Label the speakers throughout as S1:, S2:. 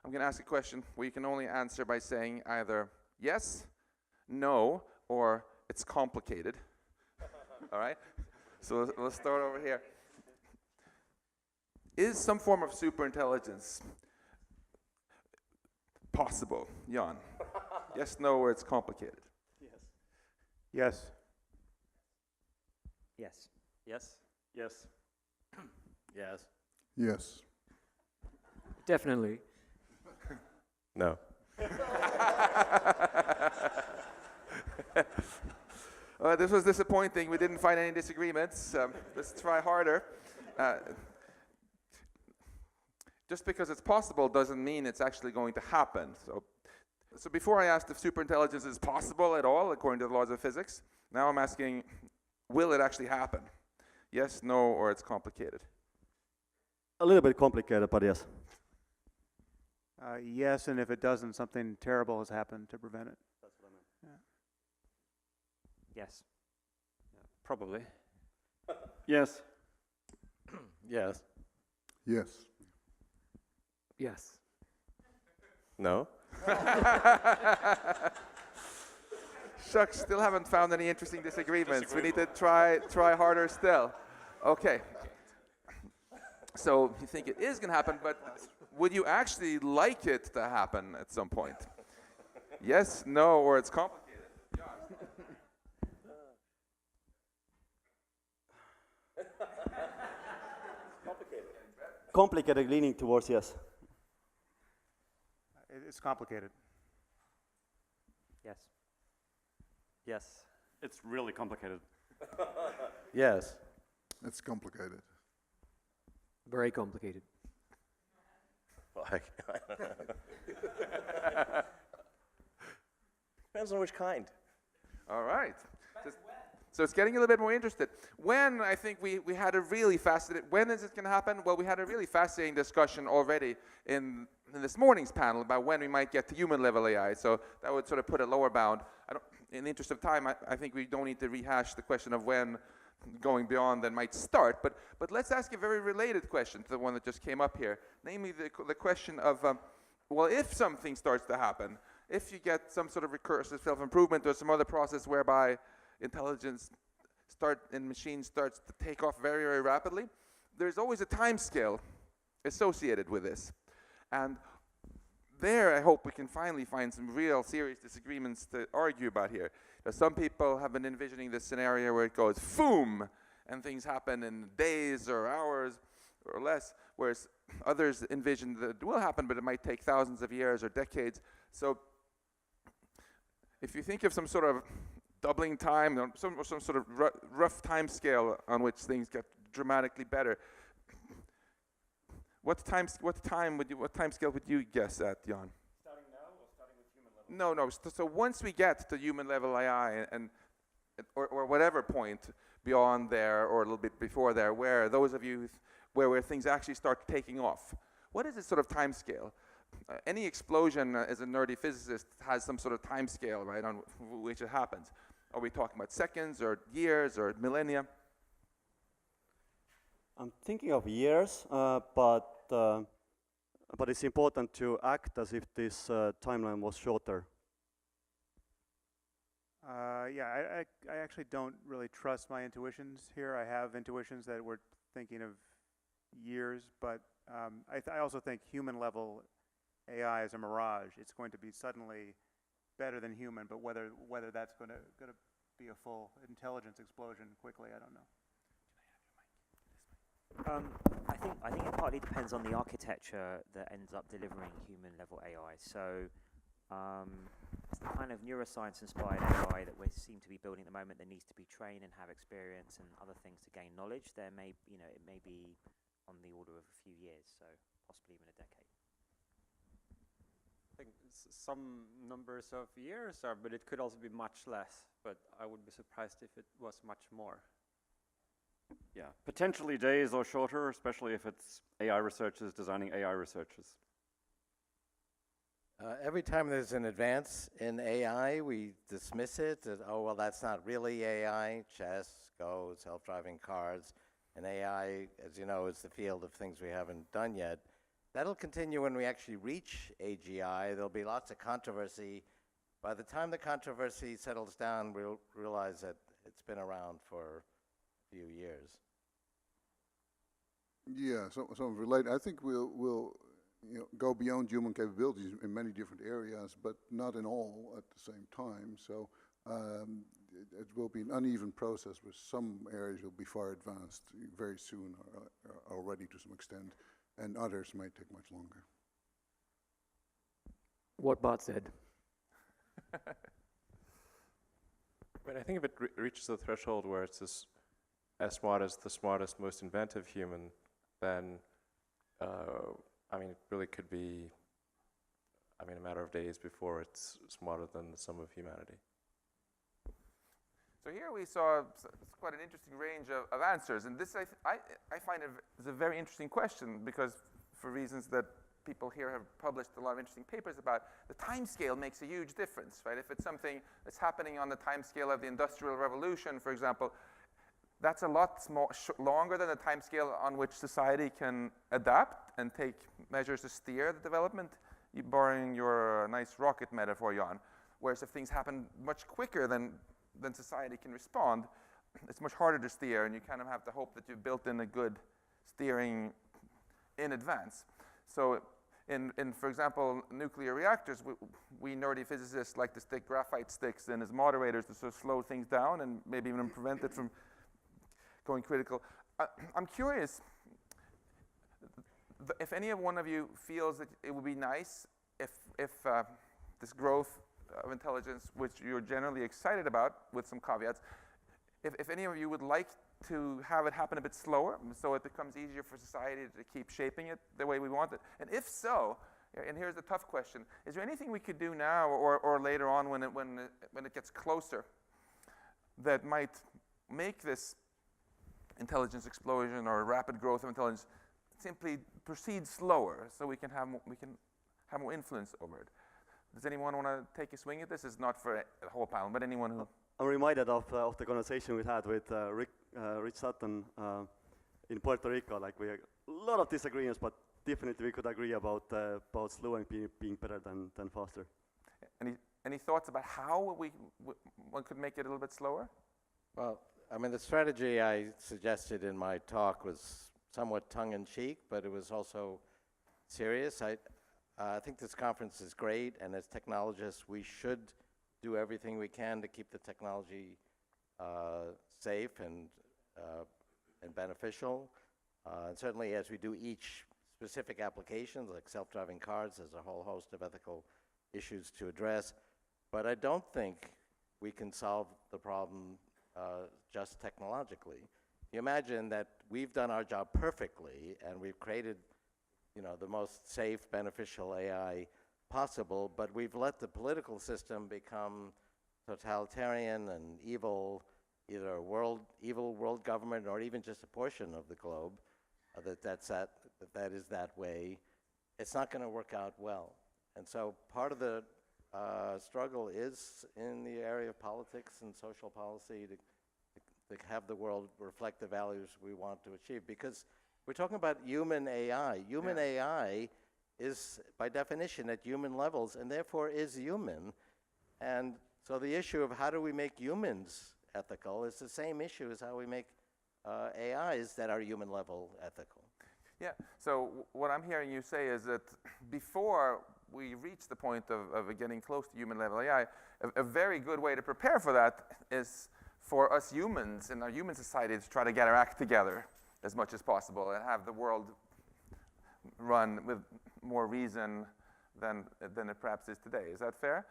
S1: I'm going to ask a question where you can only answer by saying either yes, no, or it's complicated. All right? So let's start over here. Is some form of superintelligence possible, Jan? Yes, no, or it's complicated?
S2: Yes.
S3: Yes.
S4: Yes. Yes. Yes.
S5: Yes.
S3: Definitely.
S4: No.
S1: This was disappointing. We didn't find any disagreements. Let's try harder. Just because it's possible doesn't mean it's actually going to happen. So before I asked if superintelligence is possible at all, according to the laws of physics, now I'm asking, will it actually happen? Yes, no, or it's complicated?
S6: A little bit complicated, but yes.
S2: Yes, and if it doesn't, something terrible has happened to prevent it.
S6: That's what I meant.
S2: Yeah.
S3: Yes.
S4: Probably.
S7: Yes.
S4: Yes.
S5: Yes.
S3: Yes.
S4: No.
S1: Shucks, still haven't found any interesting disagreements. We need to try harder still. Okay. So you think it is going to happen, but would you actually like it to happen at some point? Yes, no, or it's complicated?
S6: Complicated, leaning towards yes.
S2: It's complicated.
S3: Yes.
S4: Yes.
S7: It's really complicated.
S4: Yes.
S5: It's complicated.
S3: Very complicated.
S4: Like, depends on which kind.
S1: All right. So it's getting a little bit more interested. When I think we had a really fascinating, when is it going to happen? Well, we had a really fascinating discussion already in this morning's panel about when we might get to human level AI. So that would sort of put a lower bound. In the interest of time, I think we don't need to rehash the question of when going beyond that might start. But let's ask a very related question to the one that just came up here. Namely the question of, well, if something starts to happen, if you get some sort of recursive self-improvement or some other process whereby intelligence and machine starts to take off very, very rapidly, there's always a time scale associated with this. And there, I hope we can finally find some real serious disagreements to argue about here. Some people have been envisioning this scenario where it goes boom, and things happen in days or hours or less, whereas others envision that it will happen, but it might take thousands of years or decades. So if you think of some sort of doubling time, some sort of rough time scale on which things get dramatically better, what time scale would you guess at, Jan?
S7: Starting now or starting with human level?
S1: No. So once we get to human level AI or whatever point beyond there or a little bit before there, where those of you where things actually start taking off, what is this sort of time scale? Any explosion, as a nerdy physicist, has some sort of time scale, right, on which it happens. Are we talking about seconds or years or millennia?
S6: I'm thinking of years, but it's important to act as if this timeline was shorter.
S2: Yeah, I actually don't really trust my intuitions here. I have intuitions that we're thinking of years, but I also think human level AI is a mirage. It's going to be suddenly better than human, but whether that's going to be a full intelligence explosion quickly, I don't know.
S3: I think it partly depends on the architecture that ends up delivering human level AI. So it's the kind of neuroscience inspired AI that we seem to be building at the moment that needs to be trained and have experience and other things to gain knowledge. It may be on the order of a few years, so possibly even a decade.
S8: I think some numbers of years are, but it could also be much less, but I would be surprised if it was much more.
S7: Yeah, potentially days or shorter, especially if it's AI researchers designing AI researchers.
S4: Every time there's an advance in AI, we dismiss it as, oh, well, that's not really AI. Chess, Go, self-driving cars. And AI, as you know, is the field of things we haven't done yet. That'll continue when we actually reach AGI. There'll be lots of controversy. By the time the controversy settles down, we'll realize that it's been around for a few years.
S5: Yeah, so related. I think we'll go beyond human capabilities in many different areas, but not in all at the same time. So it will be an uneven process where some areas will be far advanced very soon, or already to some extent, and others might take much longer.
S9: What Bart said.
S10: But I think if it reaches the threshold where it's as smart as the smartest, most inventive human, then, I mean, it really could be, I mean, a matter of days before it's smarter than the sum of humanity.
S1: So here we saw quite an interesting range of answers, and this I find is a very interesting question, because for reasons that people here have published a lot of interesting papers about, the time scale makes a huge difference, right? If it's something that's happening on the time scale of the Industrial Revolution, for example, that's a lot longer than the time scale on which society can adapt and take measures to steer the development, borrowing your nice rocket metaphor, Jan. Whereas if things happen much quicker than society can respond, it's much harder to steer, and you kind of have to hope that you've built in a good steering in advance. So in for example, nuclear reactors, we nerdy physicists like to stick graphite sticks in as moderators to sort of slow things down and maybe even prevent it from going critical. I'm curious if any one of you feels that it would be nice if this growth of intelligence, which you're generally excited about, with some caveats, if any of you would like to have it happen a bit slower, so it becomes easier for society to keep shaping it the way we want it. And if so, and here's the tough question, is there anything we could do now or later on when it gets closer that might make this intelligence explosion or rapid growth of intelligence simply proceed slower, so we can have more influence over it? Does anyone want to take a swing at this? It's not for the whole panel, but anyone who...
S6: I'm reminded of the conversation we had with Rich Sutton in Puerto Rico. Like, we had a lot of disagreements, but definitely we could agree about slowing being better than faster.
S1: Any thoughts about how one could make it a little bit slower?
S4: Well, I mean, the strategy I suggested in my talk was somewhat tongue-in-cheek, but it was also serious. I think this conference is great, and as technologists, we should do everything we can to keep the technology safe and beneficial. And certainly, as we do each specific application, like self-driving cars, there's a whole host of ethical issues to address. But I don't think we can solve the problem just technologically. You imagine that we've done our job perfectly, and we've created, the most safe, beneficial AI possible, but we've let the political system become totalitarian and evil, either evil world government or even just a portion of the globe that is that way. It's not going to work out well. And so part of the struggle is in the area of politics and social policy to have the world reflect the values we want to achieve. Because we're talking about human AI. Human AI is, by definition, at human levels, and therefore is human. And so the issue of how do we make humans ethical is the same issue as how we make AIs that are human level ethical.
S1: Yeah, so what I'm hearing you say is that before we reach the point of getting close to human level AI, a very good way to prepare for that is for us humans in our human society to try to get our act together as much as possible and have the world run with more reason than it perhaps is today. Is that fair?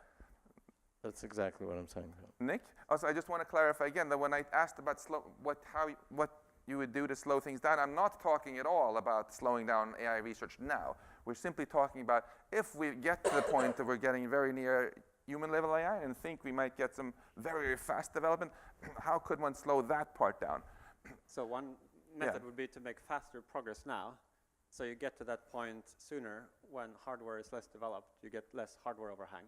S4: That's exactly what I'm saying.
S1: Nick? Also, I just want to clarify again that when I asked about what you would do to slow things down, I'm not talking at all about slowing down AI research now. We're simply talking about if we get to the point that we're getting very near human level AI and think we might get some very, very fast development, how could one slow that part down?
S8: So one method would be to make faster progress now. So you get to that point sooner when hardware is less developed, you get less hardware overhang.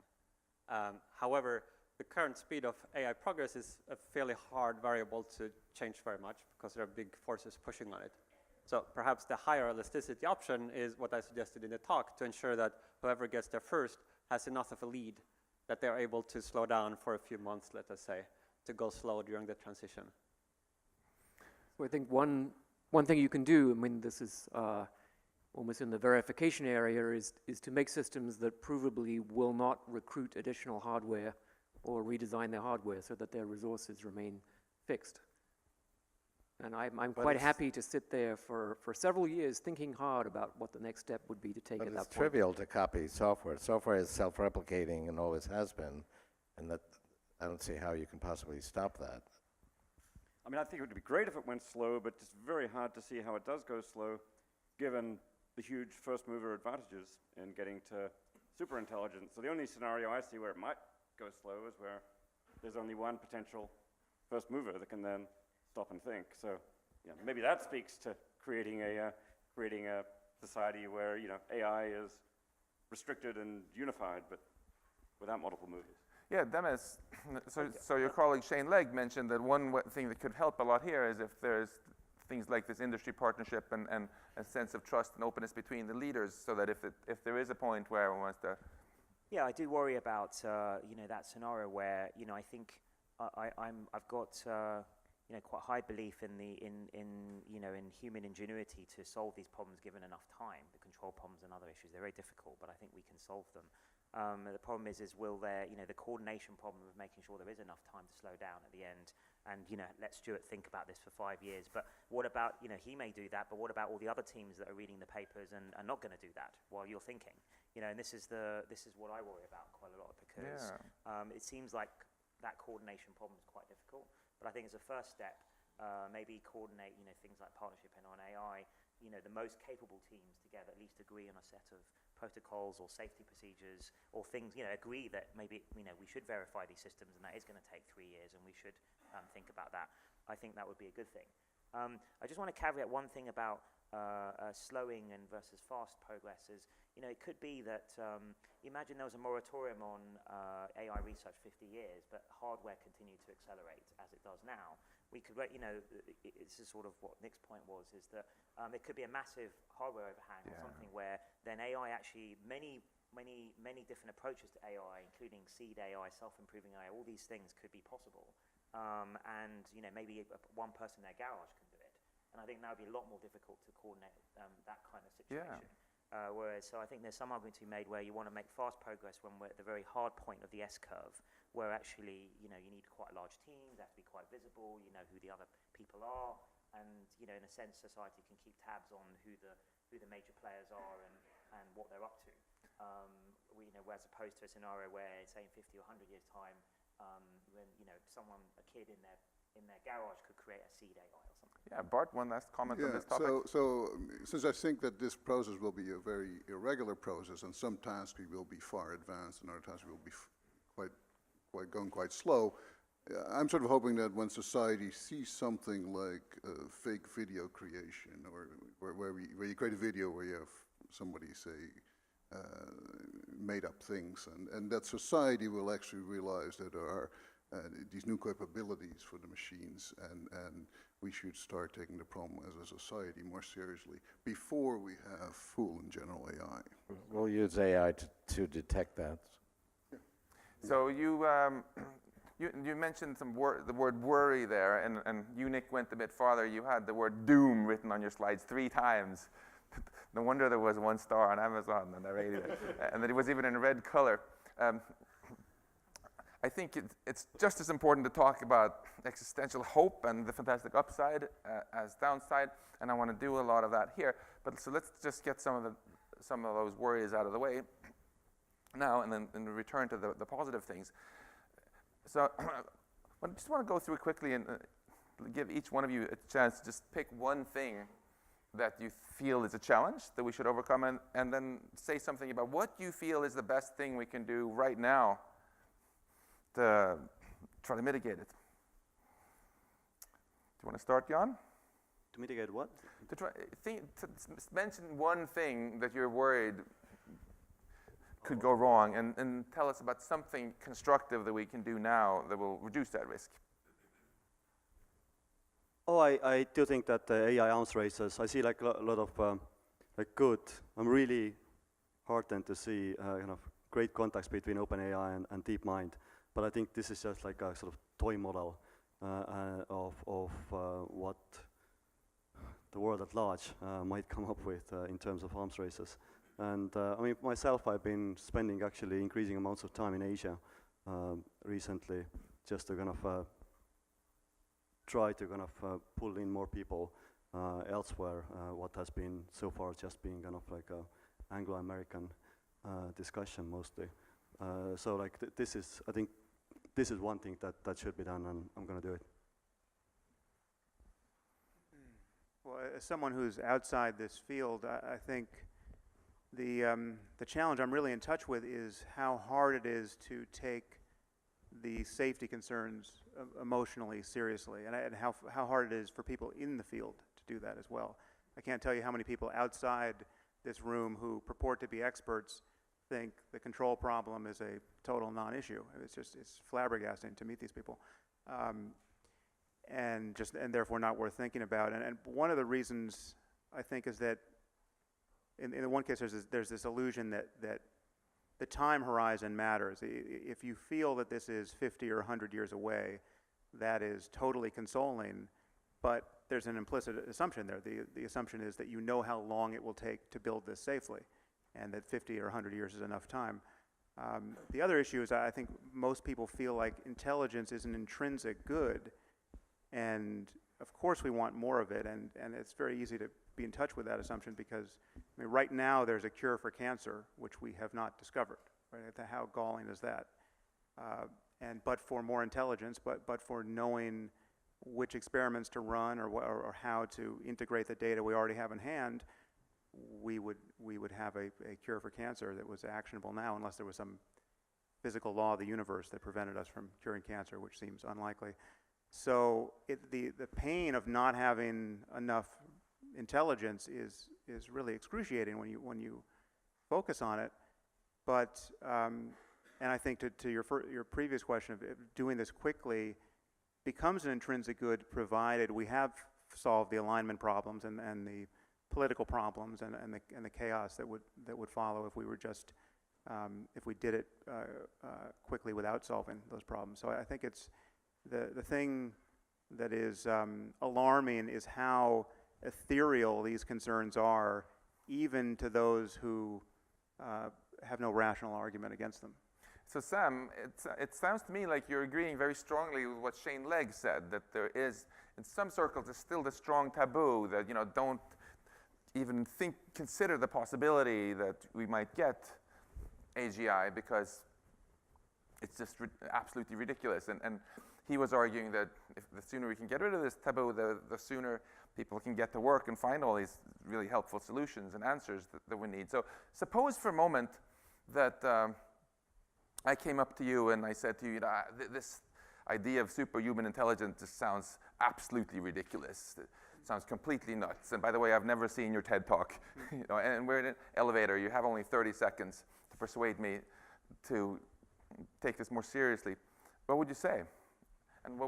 S8: However, the current speed of AI progress is a fairly hard variable to change very much because there are big forces pushing on it. So perhaps the higher elasticity option is what I suggested in the talk, to ensure that whoever gets there first has enough of a lead that they're able to slow down for a few months, let us say, to go slow during the transition.
S9: So I think one thing you can do, I mean, this is almost in the verification area, is to make systems that provably will not recruit additional hardware or redesign their hardware so that their resources remain fixed. And I'm quite happy to sit there for several years thinking hard about what the next step would be to take at that point.
S4: But it's trivial to copy software. Software is self-replicating and always has been, and that I don't see how you can possibly stop that.
S7: I mean, I think it would be great if it went slow, but it's very hard to see how it does go slow, given the huge first mover advantages in getting to superintelligence. So the only scenario I see where it might go slow is where there's only one potential first mover that can then stop and think. So, yeah, maybe that speaks to creating a society where, you know, AI is restricted and unified, but without multiple movers.
S1: Yeah, Demis, so your colleague Shane Legg mentioned that one thing that could help a lot here is if there's things like this industry partnership and a sense of trust and openness between the leaders, so that if there is a point where everyone wants to...
S3: Yeah, I do worry about you know, that scenario where, you know, I think I've got you know, quite high belief in you know, in human ingenuity to solve these problems given enough time. The control problems and other issues, they're very difficult, but I think we can solve them. The problem is will there, you know, the coordination problem of making sure there is enough time to slow down at the end. And, you know, let Stuart think about this for 5 years. But what about, you know, he may do that, but what about all the other teams that are reading the papers and are not going to do that while you're thinking? You know, and this is what I worry about quite a lot, because it seems like that coordination problem is quite difficult. But I think as a first step, maybe coordinate, you know, things like partnership and on AI, you know, the most capable teams together at least agree on a set of protocols or safety procedures or things, you know, agree that maybe, you know, we should verify these systems and that is going to take 3 years and we should think about that. I think that would be a good thing. I just want to caveat one thing about slowing and versus fast progress is, you know, it could be that, imagine there was a moratorium on AI research 50 years, but hardware continued to accelerate as it does now. We could, you know, this is sort of what Nick's point was, is that there could be a massive hardware overhang or something where then AI actually, many different approaches to AI, including seed AI, self-improving AI, all these things could be possible. And, you know, maybe one person in their garage can do it. And I think that would be a lot more difficult to coordinate that kind of situation. So I think there's some argument to be made where you want to make fast progress when we're at the very hard point of the S-curve, where actually, you know, you need quite large teams, they have to be quite visible, you know who the other people are, and, you know, in a sense, society can keep tabs on who the major players are and what they're up to. You know, as opposed to a scenario where, say, in 50 or 100 years' time, when, you know, a kid in their garage could create a seed AI or something.
S1: Yeah, Bart, one last comment on this topic.
S5: So since I think that this process will be a very irregular process, and some tasks will be far advanced and other tasks will be going quite slow, I'm sort of hoping that when society sees something like fake video creation, or where you create a video where you have somebody say made up things, and that society will actually realize that there are these new capabilities for the machines, and we should start taking the problem as a society more seriously before we have full and general AI.
S4: We'll use AI to detect that.
S1: So you mentioned the word worry there, and you, Nick, went a bit farther. You had the word doom written on your slides 3 times. No wonder there was 1 star on Amazon, and I rated it. And that it was even in red color. I think it's just as important to talk about existential hope and the fantastic upside as downside, and I want to do a lot of that here. But so let's just get some of those worries out of the way now, and then return to the positive things. So I just want to go through quickly and give each one of you a chance to just pick one thing that you feel is a challenge that we should overcome, and then say something about what you feel is the best thing we can do right now to try to mitigate it. Do you want to start, Jan?
S6: To mitigate what?
S1: To mention one thing that you're worried could go wrong, and tell us about something constructive that we can do now that will reduce that risk.
S6: Oh, although I do think that the AI arms races, I see like a lot of like good. I'm really heartened to see kind of great contacts between OpenAI and DeepMind. But I think this is just like a sort of toy model of what the world at large might come up with in terms of arms races. And I mean, myself, I've been spending actually increasing amounts of time in Asia recently, just to kind of try to kind of pull in more people elsewhere. What has been so far just being kind of like a Anglo-American discussion mostly. So like this is, I think, this is one thing that should be done, and I'm going to do it.
S2: Well, as someone who's outside this field, I think the challenge I'm really in touch with is how hard it is to take the safety concerns emotionally seriously, and how hard it is for people in the field to do that as well. I can't tell you how many people outside this room who purport to be experts think the control problem is a total non-issue. It's flabbergasting to meet these people. And therefore not worth thinking about. And one of the reasons I think is that in the one case there's this illusion that the time horizon matters. If you feel that this is 50 or 100 years away, that is totally consoling, but there's an implicit assumption there. The assumption is that you know how long it will take to build this safely, and that 50 or 100 years is enough time. The other issue is I think most people feel like intelligence is an intrinsic good, and of course we want more of it, and it's very easy to be in touch with that assumption because I mean, right now there's a cure for cancer, which we have not discovered. Right? How galling is that? But for more intelligence, but for knowing which experiments to run or how to integrate the data we already have in hand, we would have a cure for cancer that was actionable now, unless there was some physical law of the universe that prevented us from curing cancer, which seems unlikely. So the pain of not having enough intelligence is really excruciating when you focus on it. But and I think to your previous question of doing this quickly becomes an intrinsic good, provided we have solved the alignment problems and the political problems and the chaos that would follow if we were just if we did it quickly without solving those problems. So I think it's the thing that is alarming is how ethereal these concerns are, even to those who have no rational argument against them.
S1: So Sam, it sounds to me like you're agreeing very strongly with what Shane Legg said, that there is, in some circles, there's still the strong taboo that, you know, don't even consider the possibility that we might get AGI because it's just absolutely ridiculous. And he was arguing that if the sooner we can get rid of this taboo, the sooner people can get to work and find all these really helpful solutions and answers that we need. So suppose for a moment that I came up to you and I said to you, this idea of superhuman intelligence just sounds absolutely ridiculous. It sounds completely nuts. And by the way, I've never seen your TED Talk. You know, and we're in an elevator. You have only 30 seconds to persuade me to take this more seriously. What would you say? And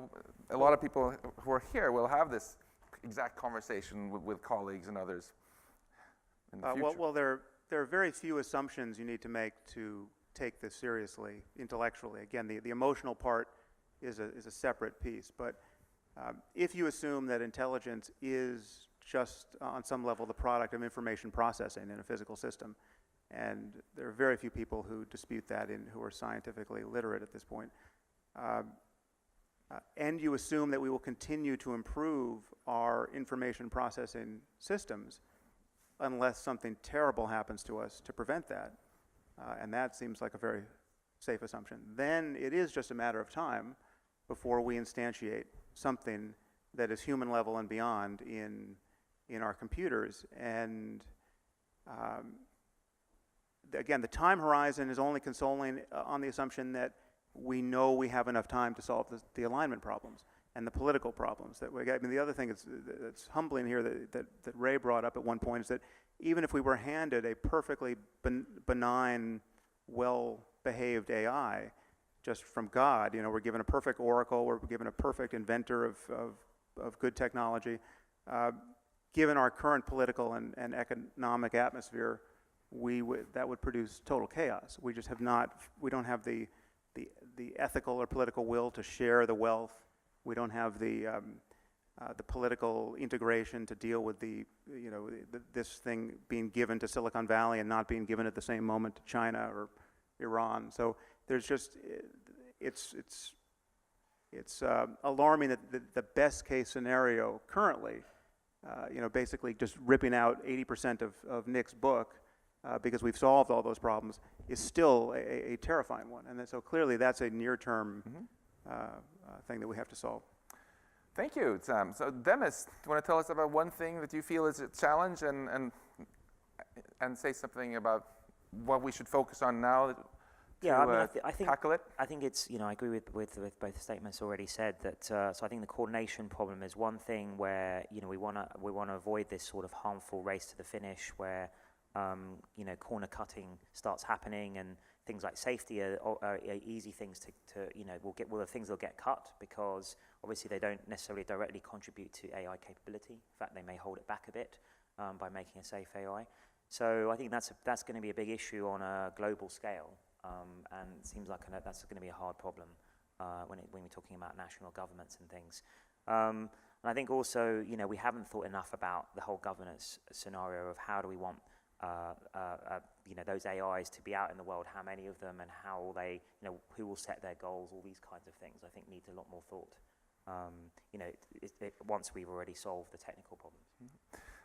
S1: a lot of people who are here will have this exact conversation with colleagues and others in the future.
S2: Well, there are very few assumptions you need to make to take this seriously intellectually. Again, the emotional part is a separate piece. But if you assume that intelligence is just on some level the product of information processing in a physical system, and there are very few people who dispute that who are scientifically literate at this point, and you assume that we will continue to improve our information processing systems unless something terrible happens to us to prevent that, and that seems like a very safe assumption, then it is just a matter of time before we instantiate something that is human level and beyond in our computers. And again, the time horizon is only consoling on the assumption that we know we have enough time to solve the alignment problems and the political problems that we got. I mean, the other thing that's humbling here that Ray brought up at one point is that even if we were handed a perfectly benign, well-behaved AI just from God, you know, we're given a perfect oracle, we're given a perfect inventor of good technology. Given our current political and economic atmosphere, that would produce total chaos. We just we don't have the ethical or political will to share the wealth. We don't have the political integration to deal with this thing being given to Silicon Valley and not being given at the same moment to China or Iran. So there's just, it's alarming that the best case scenario currently, basically just ripping out 80% of Nick's book because we've solved all those problems, is still a terrifying one. And so clearly that's a near-term thing that we have to solve.
S1: Thank you, Sam. So Demis, do you want to tell us about one thing that you feel is a challenge and say something about what we should focus on now to
S3: I think
S1: tackle it?
S3: I think it's, I agree with both statements already said that, so I think the coordination problem is one thing where, we want to avoid this sort of harmful race to the finish where, corner cutting starts happening and things like safety are easy things to the things will get cut because obviously they don't necessarily directly contribute to AI capability. In fact, they may hold it back a bit by making a safe AI. So I think that's going to be a big issue on a global scale, and it seems like that's going to be a hard problem when we're talking about national governments and things. And I think also, we haven't thought enough about the whole governance scenario of how do we want those AIs to be out in the world, how many of them, and how will they, who will set their goals, all these kinds of things, I think needs a lot more thought, once we've already solved the technical problems.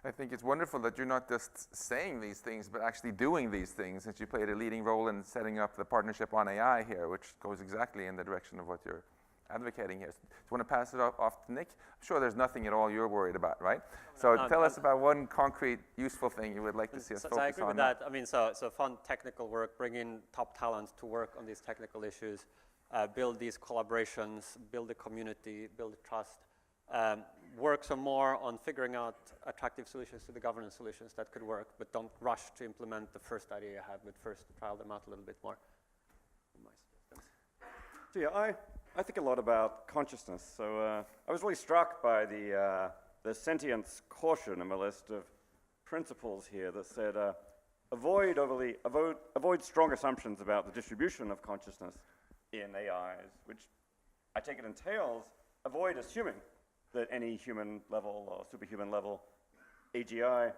S1: I think it's wonderful that you're not just saying these things, but actually doing these things, since you played a leading role in setting up the partnership on AI here, which goes exactly in the direction of what you're advocating here. Do you want to pass it off to Nick? I'm sure there's nothing at all you're worried about, right? So tell us about one concrete, useful thing you would like to see us focus on.
S8: I agree with that. I mean, so fun technical work, bring in top talent to work on these technical issues, build these collaborations, build a community, build trust, work some more on figuring out attractive solutions to the governance solutions that could work, but don't rush to implement the first idea you have, but first trial them out a little bit more.
S7: So yeah, I think a lot about consciousness. So I was really struck by the sentience caution in my list of principles here that said avoid strong assumptions about the distribution of consciousness in AIs, which I take it entails avoid assuming that any human level or superhuman level AGI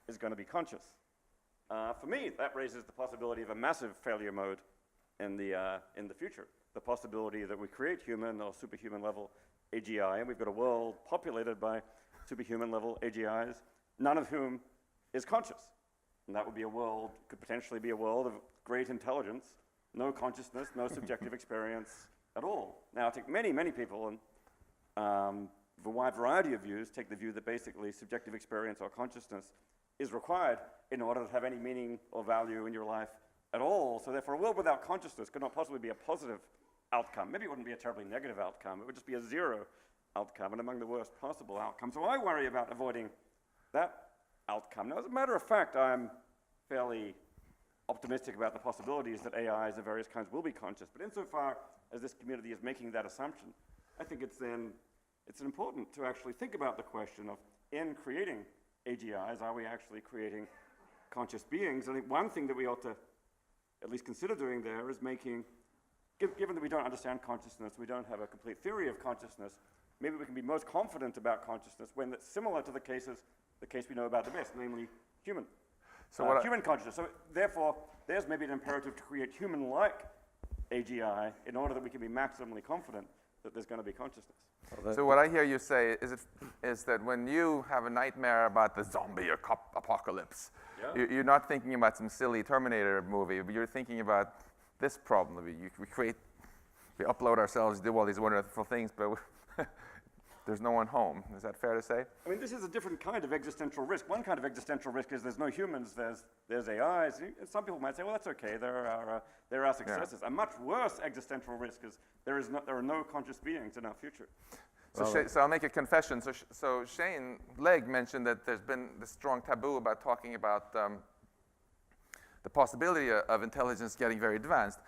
S7: is going to be conscious. For me, that raises the possibility of a massive failure mode in the future. The possibility that we create human or superhuman level AGI, and we've got a world populated by superhuman level AGIs, none of whom is conscious. And that would be could potentially be a world of great intelligence, no consciousness, no subjective experience at all. Now, I think many, many people, and a wide variety of views, take the view that basically subjective experience or consciousness is required in order to have any meaning or value in your life at all. So therefore, a world without consciousness could not possibly be a positive outcome. Maybe it wouldn't be a terribly negative outcome. It would just be a zero outcome and among the worst possible outcomes. So I worry about avoiding that outcome. Now, as a matter of fact, I'm fairly optimistic about the possibilities that AIs of various kinds will be conscious. But insofar as this community is making that assumption, I think it's important to actually think about the question of, in creating AGIs, are we actually creating conscious beings? I think one thing that we ought to at least consider doing there is making, given that we don't understand consciousness, we don't have a complete theory of consciousness, maybe we can be most confident about consciousness when it's similar to the case we know about the best, namely human. So human consciousness. So therefore, there's maybe an imperative to create human-like AGI in order that we can be maximally confident that there's going to be consciousness.
S1: So what I hear you say is that when you have a nightmare about the zombie apocalypse, you're not thinking about some silly Terminator movie, but you're thinking about this problem. We upload ourselves, do all these wonderful things, but there's no one home. Is that fair to say?
S7: I mean, this is a different kind of existential risk. One kind of existential risk is there's no humans, there's AIs. And some people might say, well, that's okay, there are successes. Yeah. A much worse existential risk is there are no conscious beings in our future.
S1: So I'll make a confession. So Shane Legg mentioned that there's been this strong taboo about talking about the possibility of intelligence getting very advanced.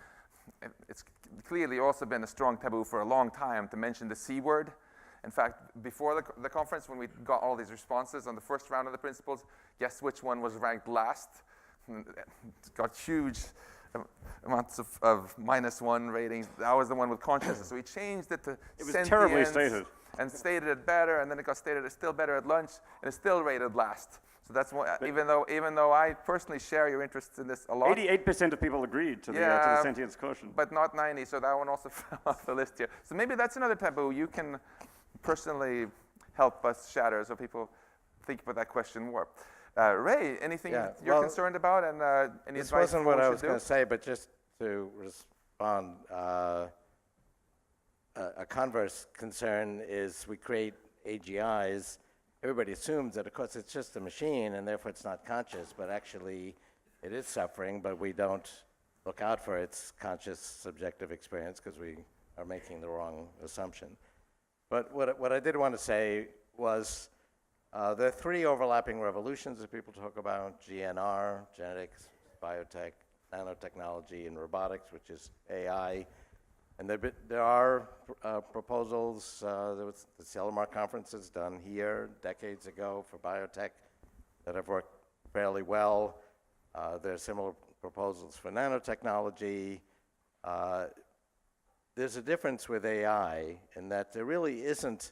S1: It's clearly also been a strong taboo for a long time to mention the C word. In fact, before the conference, when we got all these responses on the first round of the principles, guess which one was ranked last? It got huge amounts of -1 ratings. That was the one with consciousness. So we changed it to
S7: It was terribly
S1: sentience
S7: stated.
S1: and stated it better, and then it got stated it's still better at lunch, and it's still rated last. So that's why, even though I personally share your interest in this a lot.
S7: 88% of people agreed to the sentience quotient.
S1: But not 90, so that one also fell off the list here. So maybe that's another taboo you can personally help us shatter so people think about that question more. Ray, anything you're concerned about, and any advice?
S4: This wasn't what I was
S1: going
S4: to say, but just to respond, a converse concern is we create AGIs. Everybody assumes that, of course, it's just a machine, and therefore it's not conscious, but actually it is suffering, but we don't look out for its conscious subjective experience because we are making the wrong assumption. But what I did want to say was there are 3 overlapping revolutions that people talk about: GNR, genetics, biotech, nanotechnology, and robotics, which is AI. And there are proposals. There was the Cellamar conferences done here decades ago for biotech that have worked fairly well. There are similar proposals for nanotechnology. There's a difference with AI in that there really isn't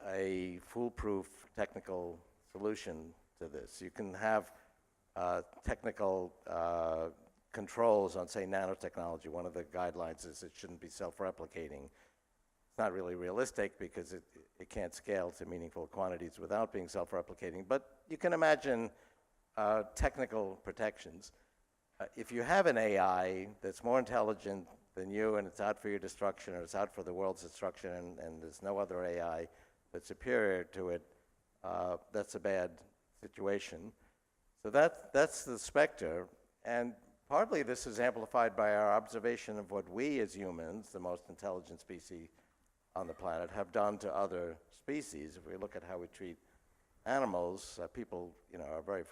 S4: a foolproof technical solution to this. You can have technical controls on, say, nanotechnology. One of the guidelines is it shouldn't be self-replicating. It's not really realistic because it can't scale to meaningful quantities without being self-replicating. But you can imagine technical protections. If you have an AI that's more intelligent than you and it's out for your destruction or it's out for the world's destruction and there's no other AI that's superior to it, that's a bad situation. So that's the specter. And partly this is amplified by our observation of what we as humans, the most intelligent species on the planet, have done to other species. If we look at how we treat animals, people are very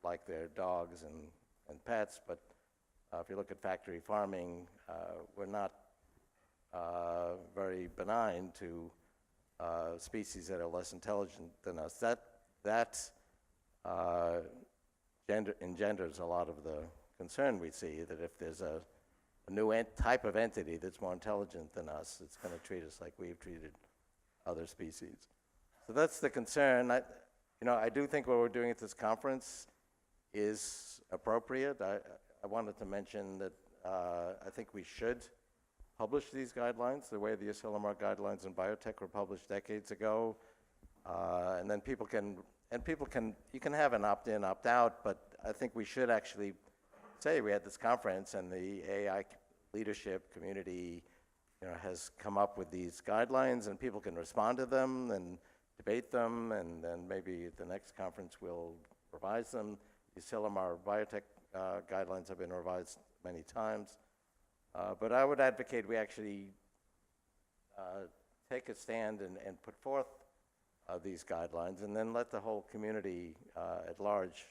S4: like their dogs and pets, but if you look at factory farming, we're not very benign to species that are less intelligent than us. That engenders a lot of the concern we see, that if there's a new type of entity that's more intelligent than us, it's going to treat us like we've treated other species. So that's the concern. I do think what we're doing at this conference is appropriate. I wanted to mention that I think we should publish these guidelines the way the Cellamar guidelines in biotech were published decades ago, and then you can have an opt-in, opt-out, but I think we should actually say we had this conference and the AI leadership community has come up with these guidelines, and people can respond to them and debate them, and then maybe at the next conference we'll revise them. The Cellamar biotech guidelines have been revised many times. But I would advocate we actually take a stand and put forth these guidelines, and then let the whole community at large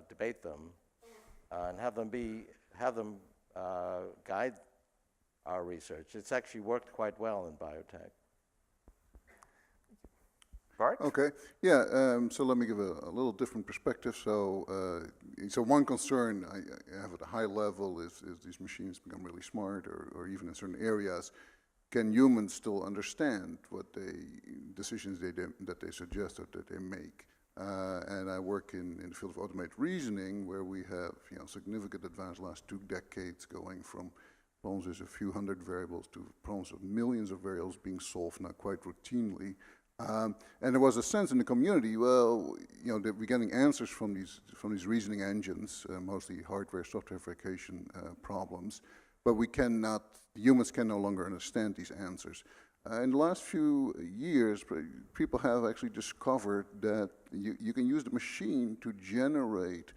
S4: debate them, and have them guide our research. It's actually worked quite well in biotech.
S1: Bart?
S5: Okay, yeah, so let me give a little different perspective. So one concern I have at a high level is these machines become really smart, or even in certain areas, can humans still understand what decisions that they suggest or that they make? And I work in the field of automated reasoning, where we have significant advance last 2 decades, going from problems with a few hundred variables to problems with millions of variables being solved now quite routinely. And there was a sense in the community, well, that we're getting answers from these reasoning engines, mostly hardware, software verification problems, but humans can no longer understand these answers. In the last few years, people have actually discovered that you can use the machine to generate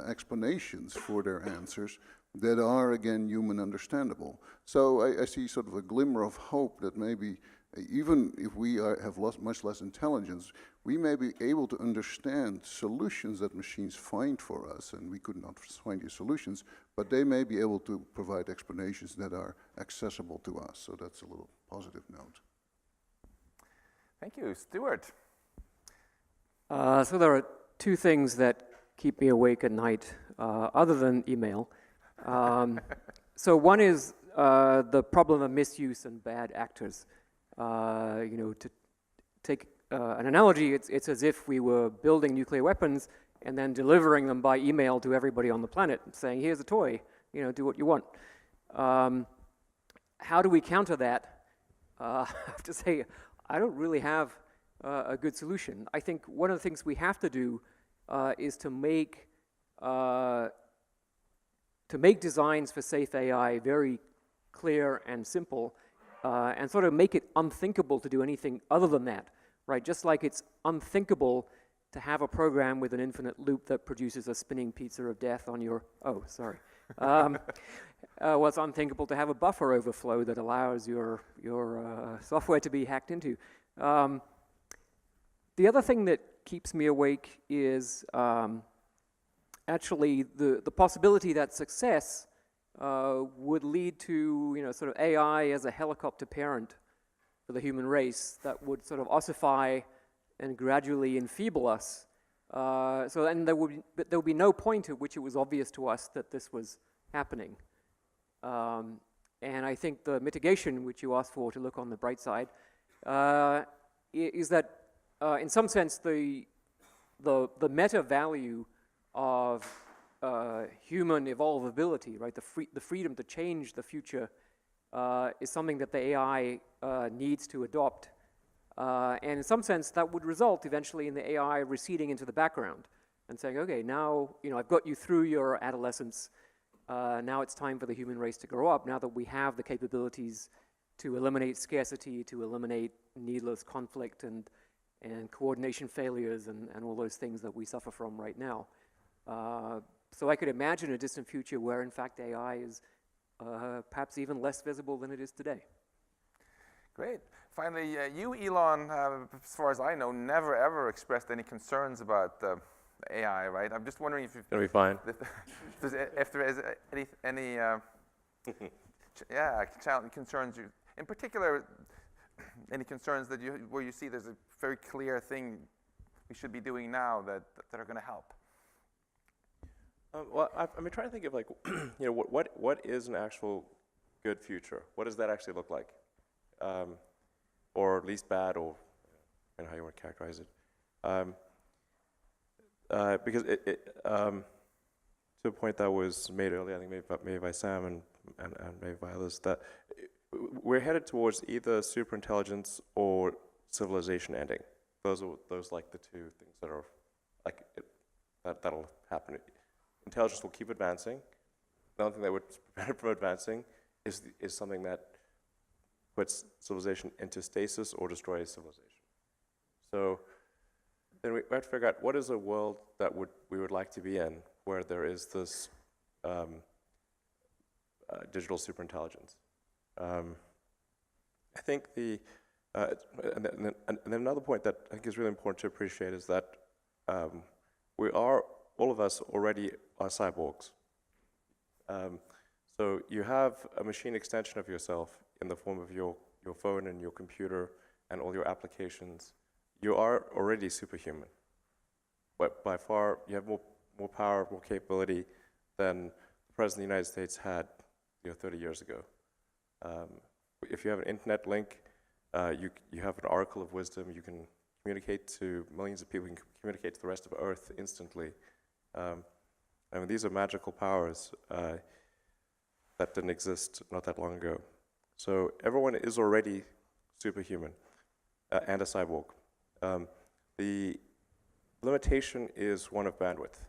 S5: explanations for their answers that are, again, human understandable. So I see sort of a glimmer of hope that maybe even if we have much less intelligence, we may be able to understand solutions that machines find for us, and we could not find these solutions, but they may be able to provide explanations that are accessible to us. So that's a little positive note.
S1: Thank you. Stuart?
S9: So there are two things that keep me awake at night, other than email. So one is the problem of misuse and bad actors. To take an analogy, it's as if we were building nuclear weapons and then delivering them by email to everybody on the planet, saying, here's a toy, do what you want. How do we counter that? I have to say, I don't really have a good solution. I think one of the things we have to do is to make designs for safe AI very clear and simple, and sort of make it unthinkable to do anything other than that, right? Just like it's unthinkable to have a program with an infinite loop that produces a spinning pizza of death on your, well, it's unthinkable to have a buffer overflow that allows your software to be hacked into. The other thing that keeps me awake is actually the possibility that success would lead to sort of AI as a helicopter parent for the human race that would sort of ossify and gradually enfeeble us. So then there would be no point at which it was obvious to us that this was happening. And I think the mitigation which you asked for, to look on the bright side, is that in some sense the meta value of human evolvability, right? The freedom to change the future is something that the AI needs to adopt. And in some sense, that would result eventually in the AI receding into the background and saying, okay, now I've got you through your adolescence. Now it's time for the human race to grow up, now that we have the capabilities to eliminate scarcity, to eliminate needless conflict and coordination failures and all those things that we suffer from right now. So I could imagine a distant future where, in fact, AI is perhaps even less visible than it is today.
S1: Great. Finally, you, Elon, as far as I know, never ever expressed any concerns about AI, right? I'm just wondering if
S10: It'll be fine.
S1: if there is any concerns you, in particular, any concerns that where you see there's a very clear thing we should be doing now that are going to help.
S10: Well, I've been trying to think of like, what is an actual good future? What does that actually look like? Or at least bad, or how you want to characterize it. Because to a point that was made earlier, I think maybe by Sam and maybe by others, that we're headed towards either superintelligence or civilization ending. Those like the two things that are like that'll happen. Intelligence will keep advancing. The only thing that would prevent it from advancing is something that puts civilization into stasis or destroys civilization. So then we have to figure out what is a world that we would like to be in, where there is this digital superintelligence. I think and then another point that I think is really important to appreciate is that all of us already are cyborgs. So you have a machine extension of yourself in the form of your phone and your computer and all your applications. You are already superhuman. But by far, you have more power, more capability than the President of the United States had 30 years ago. If you have an internet link, you have an oracle of wisdom. You can communicate to millions of people. You can communicate to the rest of Earth instantly. I mean, these are magical powers that didn't exist not that long ago. So everyone is already superhuman and a cyborg. The limitation is one of bandwidth.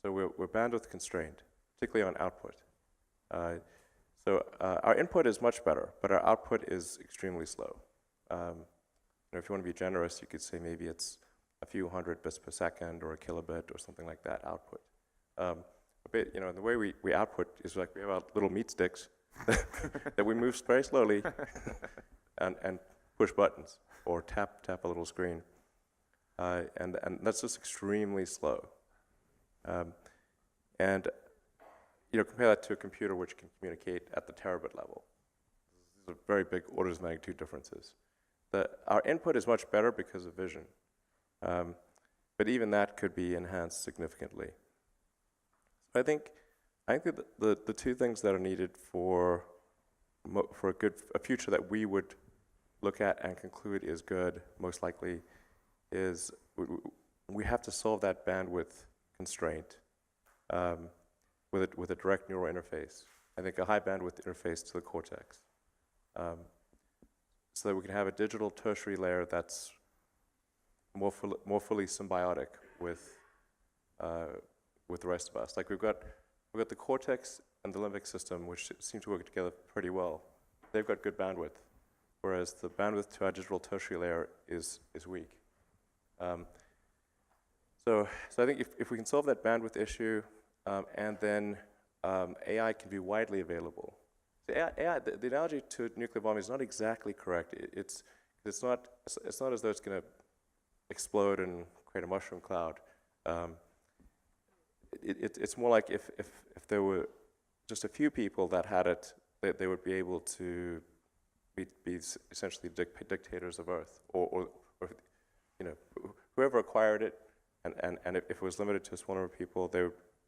S10: So we're bandwidth constrained, particularly on output. So our input is much better, but our output is extremely slow. If you want to be generous, you could say maybe it's a few hundred bits per second or a kilobit or something like that output. The way we output is like we have our little meat sticks that we move very slowly and push buttons or tap a little screen. And that's just extremely slow. And compare that to a computer which can communicate at the terabit level. These are very big orders of magnitude differences. our input is much better because of vision. But even that could be enhanced significantly. I think that the two things that are needed for a future that we would look at and conclude is good, most likely, is we have to solve that bandwidth constraint with a direct neural interface. I think a high bandwidth interface to the cortex, so that we can have a digital tertiary layer that's more fully symbiotic with the rest of us. Like we've got the cortex and the limbic system, which seem to work together pretty well. They've got good bandwidth, whereas the bandwidth to our digital tertiary layer is weak. So I think if we can solve that bandwidth issue, and then AI can be widely available. So AI, the analogy to nuclear bombing is not exactly correct. It's not as though it's going to explode and create a mushroom cloud. It's more like if there were just a few people that had it, they would be able to be essentially dictators of Earth, or whoever acquired it, and if it was limited to a small number of people,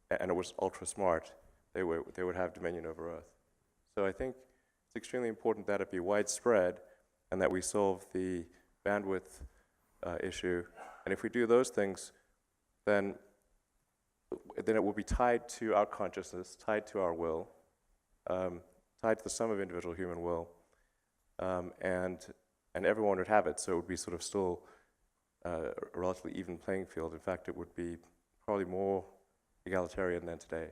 S10: and it was ultra smart, they would have dominion over Earth. So I think it's extremely important that it be widespread, and that we solve the bandwidth issue. And if we do those things, then it will be tied to our consciousness, tied to our will, tied to the sum of individual human will, and everyone would have it. So it would be sort of still a relatively even playing field. In fact, it would be probably more egalitarian than today.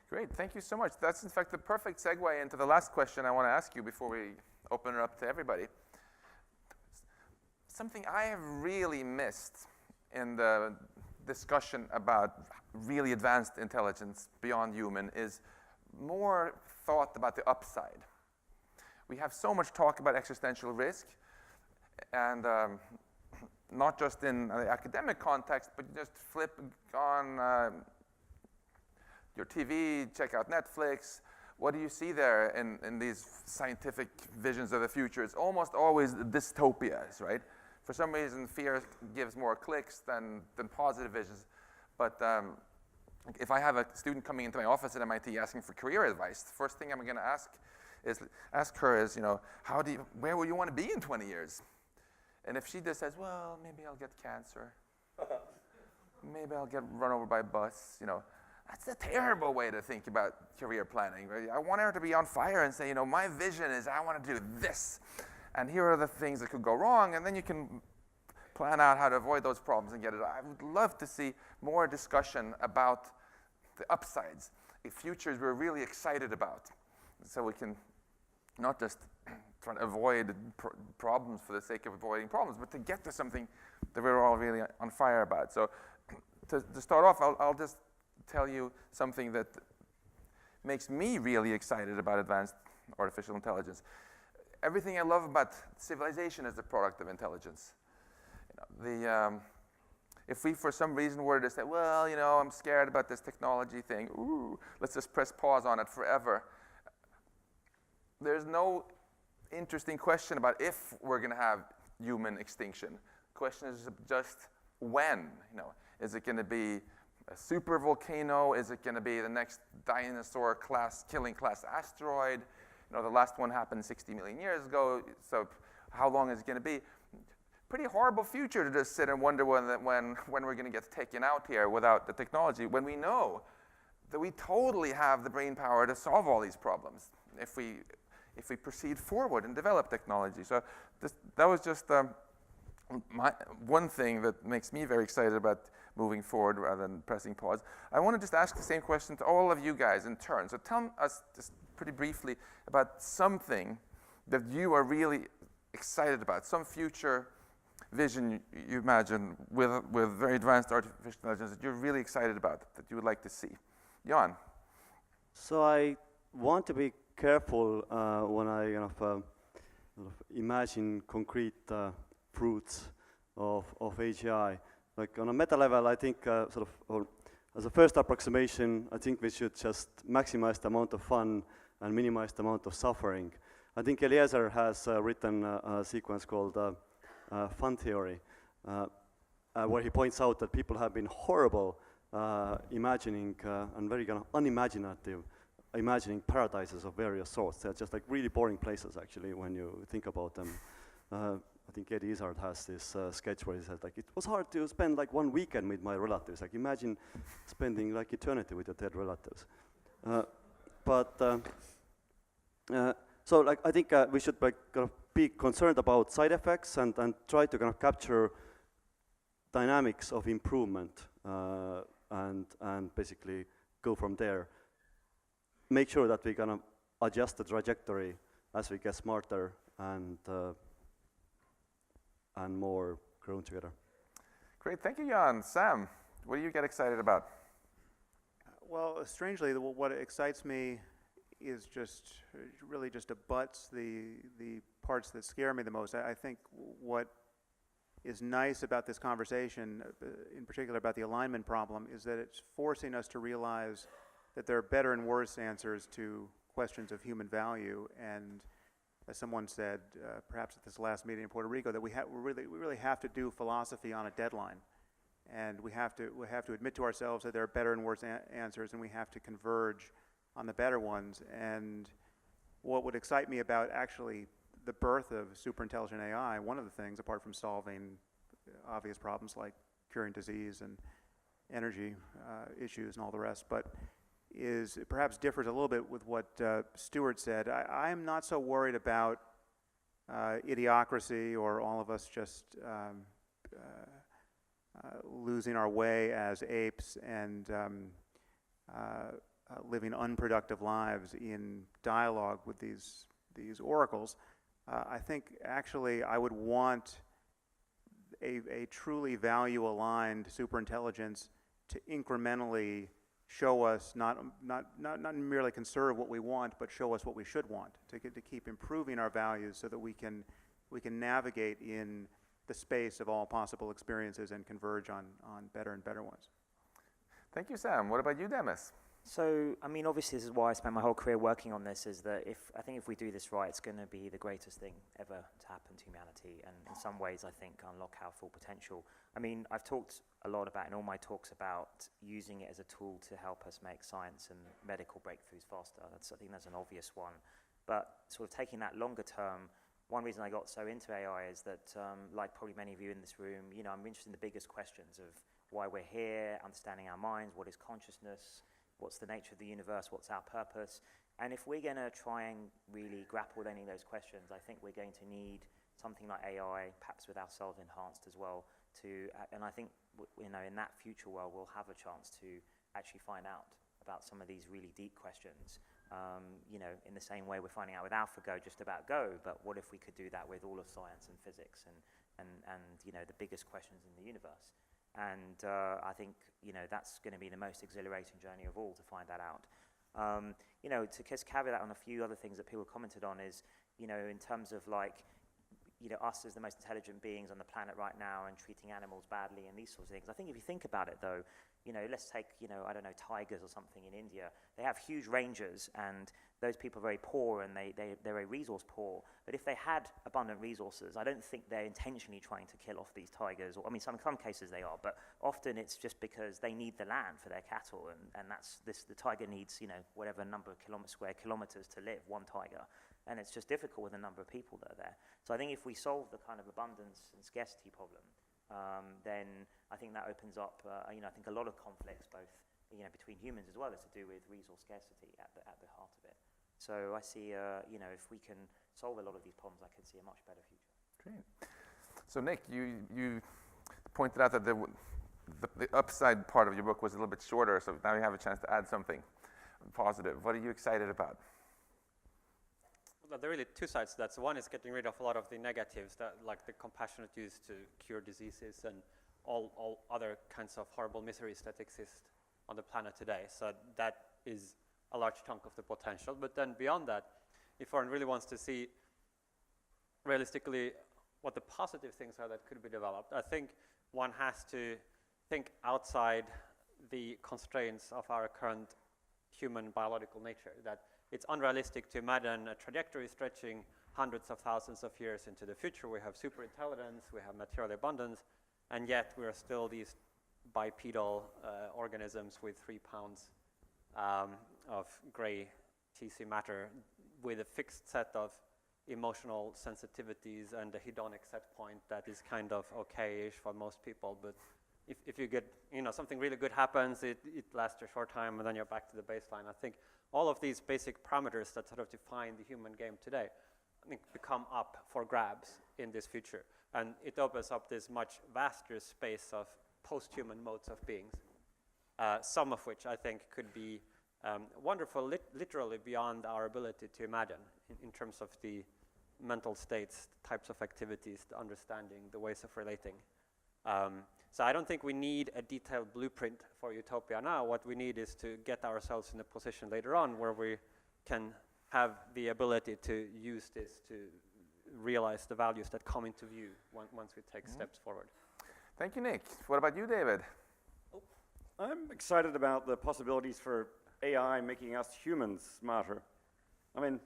S1: Great, thank you so much. That's in fact the perfect segue into the last question I want to ask you before we open it up to everybody. Something I have really missed in the discussion about really advanced intelligence beyond human is more thought about the upside. We have so much talk about existential risk, and not just in the academic context, but just flip on your TV, check out Netflix. What do you see there in these scientific visions of the future? It's almost always dystopias, right? For some reason, fear gives more clicks than positive visions. But if I have a student coming into my office at MIT asking for career advice, the first thing I'm going to ask her is, where will you want to be in 20 years? And if she just says, well, maybe I'll get cancer, maybe I'll get run over by a bus, that's a terrible way to think about career planning. Right? I want her to be on fire and say, my vision is I want to do this. And here are the things that could go wrong, and then you can plan out how to avoid those problems and get it. I would love to see more discussion about the upsides, the futures we're really excited about, so we can not just try to avoid problems for the sake of avoiding problems, but to get to something that we're all really on fire about. So to start off, I'll just tell you something that makes me really excited about advanced artificial intelligence. Everything I love about civilization is a product of intelligence. If we, for some reason, were to say, well, I'm scared about this technology thing, let's just press pause on it forever. There's no interesting question about if we're going to have human extinction. The question is just when. Is it going to be a super volcano? Is it going to be the next dinosaur killing class asteroid? The last one happened 60 million years ago, so how long is it going to be? Pretty horrible future to just sit and wonder when we're going to get taken out here without the technology, when we know that we totally have the brain power to solve all these problems if we proceed forward and develop technology. So that was just one thing that makes me very excited about moving forward rather than pressing pause. I want to just ask the same question to all of you guys in turn. So tell us just pretty briefly about something that you are really excited about, some future vision you imagine with very advanced artificial intelligence that you're really excited about, that you would like to see. Jan?
S6: So I want to be careful when I imagine concrete fruits of AGI. Like on a meta level, I think as a first approximation, I think we should just maximize the amount of fun and minimize the amount of suffering. I think Eliezer has written a sequence called Fun Theory, where he points out that people have been horrible imagining and very kind of unimaginative imagining paradises of various sorts. They're just like really boring places, actually, when you think about them. I think Eddie Izzard has this sketch where he says, like, it was hard to spend like 1 weekend with my relatives. Like, imagine spending like eternity with your dead relatives. So, like, I think we should like kind of be concerned about side effects and try to kind of capture dynamics of improvement and basically go from there. Make sure that we kind of adjust the trajectory as we get smarter and more grown together.
S1: Great, thank you, Jan. Sam, what do you get excited about?
S2: Well, strangely, what excites me is just really just abuts the parts that scare me the most. I think what is nice about this conversation, in particular about the alignment problem, is that it's forcing us to realize that there are better and worse answers to questions of human value. And as someone said, perhaps at this last meeting in Puerto Rico, that we really have to do philosophy on a deadline. And we have to admit to ourselves that there are better and worse answers, and we have to converge on the better ones. And what would excite me about actually the birth of superintelligent AI, one of the things, apart from solving obvious problems like curing disease and energy issues and all the rest, but is perhaps differs a little bit with what Stuart said. I am not so worried about idiocracy or all of us just losing our way as apes and living unproductive lives in dialogue with these oracles. I think actually I would want a truly value-aligned superintelligence to incrementally show us, not merely conserve what we want, but show us what we should want, to keep improving our values so that we can navigate in the space of all possible experiences and converge on better and better ones.
S1: Thank you, Sam. What about you, Demis?
S3: So, I mean, obviously, this is why I spent my whole career working on this, is that I think if we do this right, it's going to be the greatest thing ever to happen to humanity, and in some ways, I think, unlock our full potential. I mean, I've talked a lot about, in all my talks, about using it as a tool to help us make science and medical breakthroughs faster. I think that's an obvious one. But sort of taking that longer term, one reason I got so into AI is that, like probably many of you in this room, you know, I'm interested in the biggest questions of why we're here, understanding our minds, what is consciousness, what's the nature of the universe, what's our purpose. And if we're going to try and really grapple with any of those questions, I think we're going to need something like AI, perhaps with ourselves enhanced as well, and I think, you know, in that future world, we'll have a chance to actually find out about some of these really deep questions. You know, in the same way we're finding out with AlphaGo just about Go, but what if we could do that with all of science and physics and you know, the biggest questions in the universe? And I think, you know, that's going to be the most exhilarating journey of all, to find that out. You know, to just carry that on a few other things that people commented on is, you know, in terms of like, you know, us as the most intelligent beings on the planet right now and treating animals badly and these sorts of things. I think if you think about it, though, you know, let's take, you know, I don't know, tigers or something in India. They have huge ranges, and those people are very poor, and they're very resource poor. But if they had abundant resources, I don't think they're intentionally trying to kill off these tigers. Or, I mean, some cases they are, but often it's just because they need the land for their cattle, and the tiger needs, you know, whatever number of square kilometers to live, one tiger. And it's just difficult with the number of people that are there. So I think if we solve the kind of abundance and scarcity problem, then I think that opens up, you know, I think a lot of conflicts, both, you know, between humans as well as to do with resource scarcity at the heart of it. So I see, you know, if we can solve a lot of these problems, I can see a much better future.
S1: Great. So Nick, you pointed out that the upside part of your book was a little bit shorter, so now you have a chance to add something positive. What are you excited about?
S8: Well, there are really two sides to that. So one is getting rid of a lot of the negatives, that, like the compassionate use to cure diseases and all other kinds of horrible miseries that exist on the planet today. So that is a large chunk of the potential. But then beyond that, if one really wants to see realistically what the positive things are that could be developed, I think one has to think outside the constraints of our current human biological nature, that it's unrealistic to imagine a trajectory stretching hundreds of thousands of years into the future. We have superintelligence, we have material abundance, and yet we are still these bipedal organisms with 3 pounds of gray TC matter with a fixed set of emotional sensitivities and a hedonic set point that is kind of okay-ish for most people. But if you get, something really good happens, it lasts a short time and then you're back to the baseline. I think all of these basic parameters that sort of define the human game today, I think, become up for grabs in this future. And it opens up this much vaster space of post-human modes of beings, some of which I think could be wonderful, literally beyond our ability to imagine in terms of the mental states, the types of activities, the understanding, the ways of relating. So I don't think we need a detailed blueprint for utopia now. What we need is to get ourselves in a position later on where we can have the ability to use this to realize the values that come into view once we take steps forward.
S1: Thank you, Nick. What about you, David?
S7: I'm excited about the possibilities for AI making us humans smarter. I mean,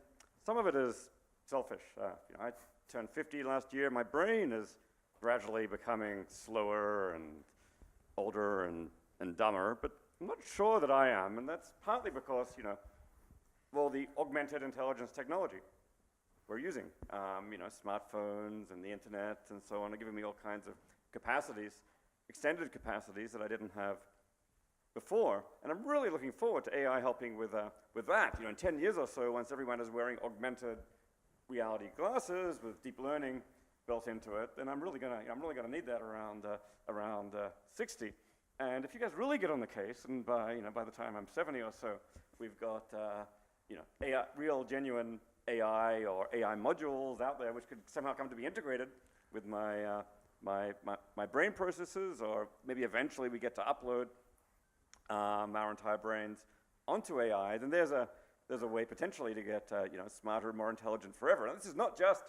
S7: some of it is selfish. I turned 50 last year. My brain is gradually becoming slower and older and dumber, but I'm not sure that I am, and that's partly because, all the augmented intelligence technology we're using. Smartphones and the internet and so on are giving me all kinds of capacities, extended capacities that I didn't have before. And I'm really looking forward to AI helping with that. In 10 years or so, once everyone is wearing augmented reality glasses with deep learning built into it, then I'm really gonna need that around 60. And if you guys really get on the case, and by the time I'm 70 or so, we've got AI, real genuine AI or AI modules out there which could somehow come to be integrated with my brain processes, or maybe eventually we get to upload our entire brains onto AI, then there's a way potentially to get smarter, more intelligent forever. And this is not just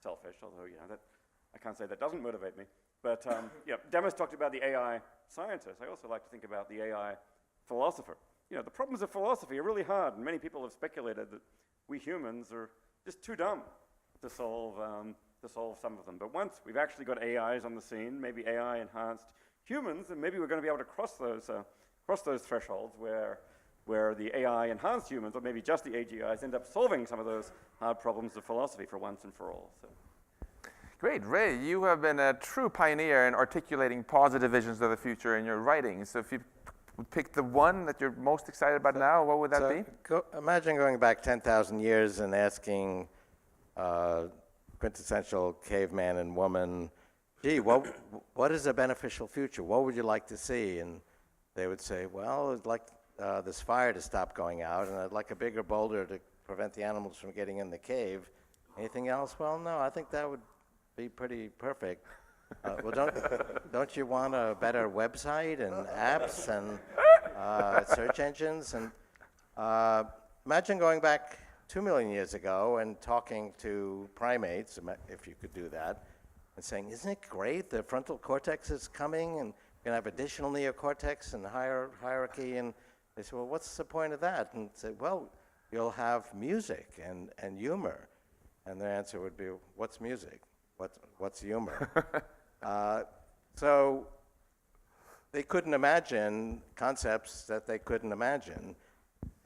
S7: selfish, although that I can't say that doesn't motivate me. But Demis talked about the AI scientist. I also like to think about the AI philosopher. The problems of philosophy are really hard, and many people have speculated that we humans are just too dumb to solve some of them. But once we've actually got AIs on the scene, maybe AI enhanced humans, and maybe we're going to be able to cross those thresholds where the AI enhanced humans, or maybe just the AGIs, end up solving some of those hard problems of philosophy for once and for all. So.
S1: Great. Ray, you have been a true pioneer in articulating positive visions of the future in your writings. So if you would pick the one that you're most excited about now, what would that be?
S4: Imagine going back 10,000 years and asking quintessential caveman and woman, gee, what is a beneficial future? What would you like to see? And they would say, well, I'd like this fire to stop going out, and I'd like a bigger boulder to prevent the animals from getting in the cave. Anything else? Well, no, I think that would be pretty perfect. Well, don't you want a better website and apps and search engines? And imagine going back 2 million years ago and talking to primates, if you could do that, and saying, isn't it great? The frontal cortex is coming, and we're going to have additional neocortex and hierarchy. And they say, well, what's the point of that? And say, well, you'll have music and humor. And their answer would be, what's music? What's humor? So they couldn't imagine concepts that they couldn't imagine.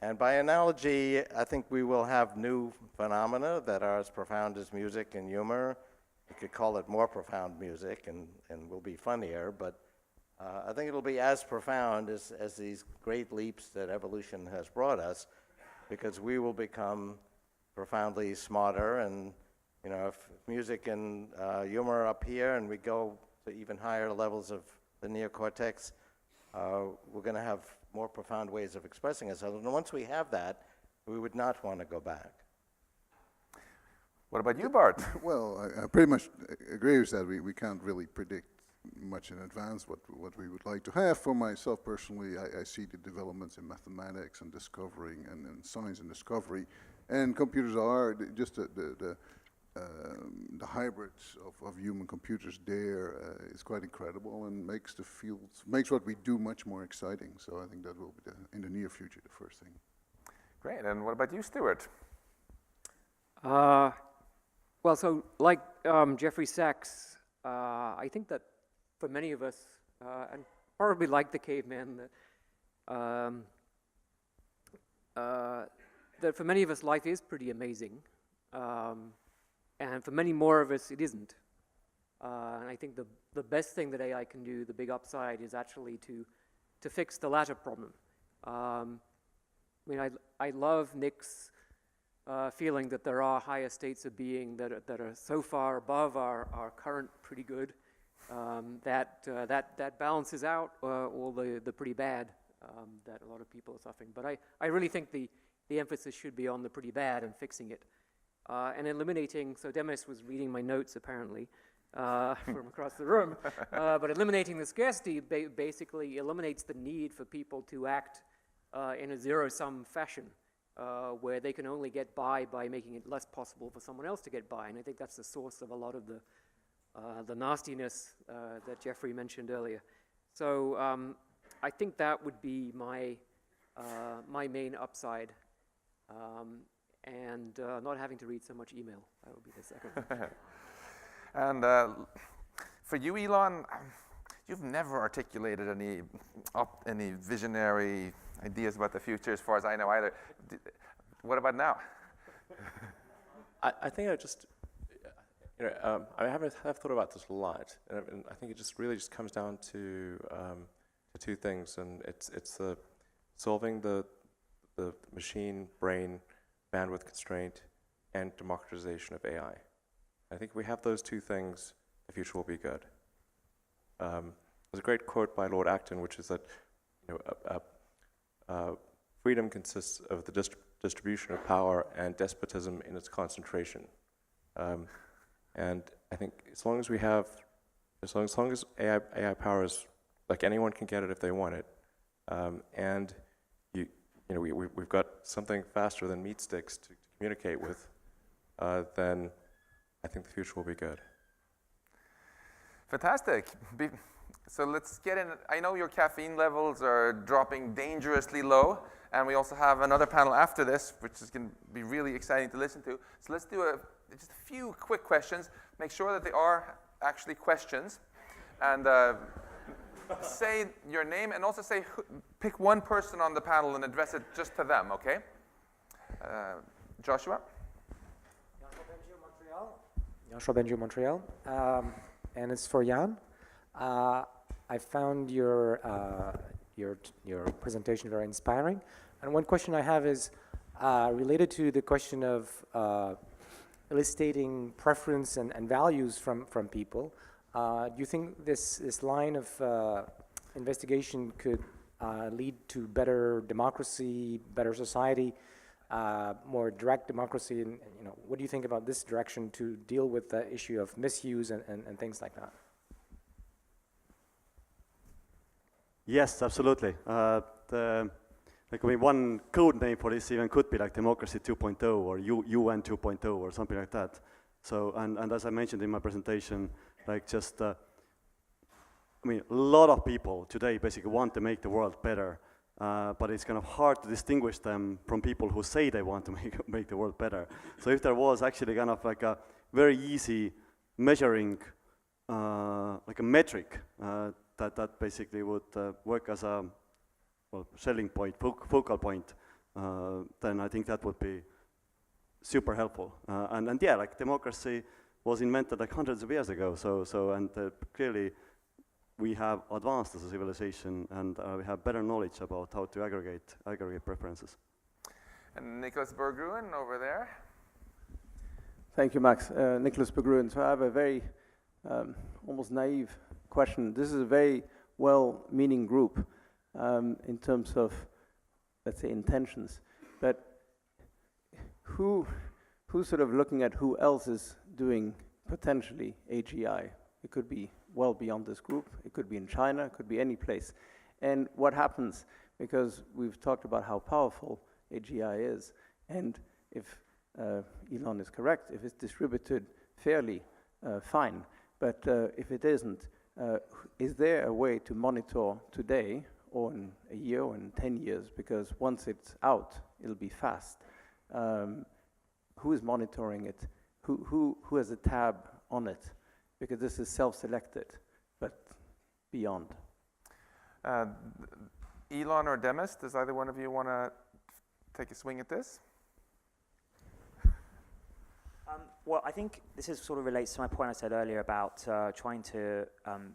S4: And by analogy, I think we will have new phenomena that are as profound as music and humor. You could call it more profound music and will be funnier, but I think it'll be as profound as these great leaps that evolution has brought us, because we will become profoundly smarter. And if music and humor are up here and we go to even higher levels of the neocortex, we're going to have more profound ways of expressing ourselves. And once we have that, we would not want to go back.
S1: What about you, Bart?
S5: Well, I pretty much agree with that. We can't really predict much in advance what we would like to have. For myself personally, I see the developments in mathematics and discovering and science and discovery, and computers are just the hybrids of human computers there is quite incredible, and makes what we do much more exciting. So I think that will be in the near future the first thing.
S1: Great. And what about you, Stuart?
S9: Well, so like Jeffrey Sachs, I think that for many of us, and probably like the caveman, that for many of us life is pretty amazing, and for many more of us it isn't. And I think the best thing that AI can do, the big upside, is actually to fix the latter problem. I mean, I love Nick's feeling that there are higher states of being that are so far above our current pretty good that balances out all the pretty bad that a lot of people are suffering. But I really think the emphasis should be on the pretty bad and fixing it. And eliminating, so Demis was reading my notes apparently from across the room, but eliminating the scarcity basically eliminates the need for people to act in a zero-sum fashion, where they can only get by making it less possible for someone else to get by. And I think that's the source of a lot of the nastiness that Jeffrey mentioned earlier. So I think that would be my main upside, and not having to read so much email. That would be the second.
S1: And for you, Elon, you've never articulated any visionary ideas about the future, as far as I know, either. What about now?
S10: I think I just, I have thought about this a lot, and I think it just really comes down to two things, and it's the solving the machine brain bandwidth constraint and democratization of AI. I think if we have those two things, the future will be good. There's a great quote by Lord Acton, which is that freedom consists of the distribution of power and despotism in its concentration. And I think as long as AI power is, like, anyone can get it if they want it, and we've got something faster than meat sticks to communicate with, then I think the future will be good.
S1: Fantastic. So let's get in. I know your caffeine levels are dropping dangerously low, and we also have another panel after this, which is going to be really exciting to listen to. So let's do just a few quick questions. Make sure that they are actually questions, and say your name, and also pick one person on the panel and address it just to them. Okay? Joshua.
S11: Joshua Benjo, Montreal, and it's for Jan. I found your presentation very inspiring, and one question I have is related to the question of eliciting preference and values from people. Do you think this line of investigation could lead to better democracy, better society, more direct democracy, and what do you think about this direction to deal with the issue of misuse and things like that?
S6: Yes, absolutely. One code name for this even could be like Democracy 2.0 or UN 2.0 or something like that. So, and as I mentioned in my presentation, a lot of people today basically want to make the world better. But it's kind of hard to distinguish them from people who say they want to make the world better. So if there was actually kind of like a very easy measuring, like a metric that basically would work as a selling point, focal point, then I think that would be super helpful. And yeah, like democracy was invented like hundreds of years ago. So clearly, we have advanced as a civilization, and we have better knowledge about how to aggregate preferences.
S1: And Nicholas Bergruen over there.
S12: Thank you, Max. Nicholas Bergruen. So I have a very almost naive question. This is a very well-meaning group in terms of, let's say, intentions. But who's sort of looking at who else is doing potentially AGI? It could be well beyond this group. It could be in China. It could be any place. And what happens, because we've talked about how powerful AGI is, and if Elon is correct, if it's distributed fairly, fine. But if it isn't, is there a way to monitor today, or in a year, or in 10 years? Because once it's out, it'll be fast. Who is monitoring it? Who has a tab on it? Because this is self-selected, but beyond.
S1: Elon or Demis, does either one of you want to take a swing at this?
S3: Well, I think this is sort of relates to my point I said earlier about trying to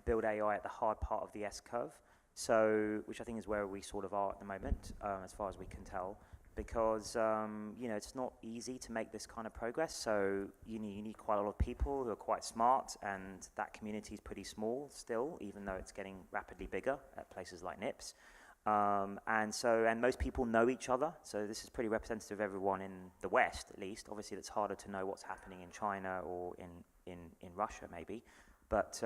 S3: build AI at the hard part of the S-curve, so which I think is where we sort of are at the moment, as far as we can tell, because you know, it's not easy to make this kind of progress. So you need quite a lot of people who are quite smart, and that community is pretty small still, even though it's getting rapidly bigger at places like NIPS. And most people know each other, so this is pretty representative of everyone in the West, at least. Obviously, it's harder to know what's happening in China or in Russia, maybe. But